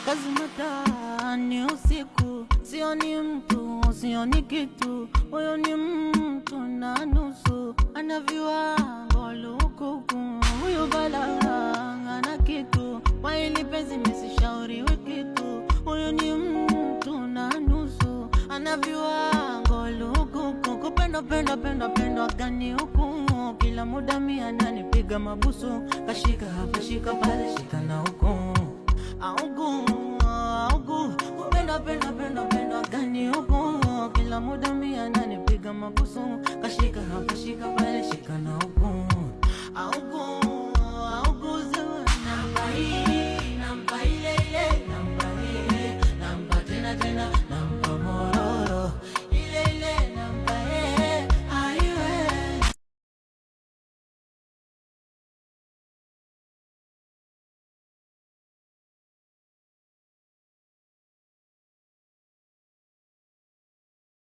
Kazimata ni usiku, sioni mtu, sioni kitu. Huyo ni mtu na nusu, ana viwango lukuku. Huyo bala ana kitu, kwa hili penzi misishauriwi kitu. Huyo ni mtu na nusu, ana viwango lukuku. Kupenda penda penda penda gani huku, kila muda mimi ananipiga mabusu. Kashika hapa shika pale shika na huku, augu kupenda penda penda penda gani huku, kila muda mimi ananipiga mabusu. Kashika hapa shika pale shika na huku, augu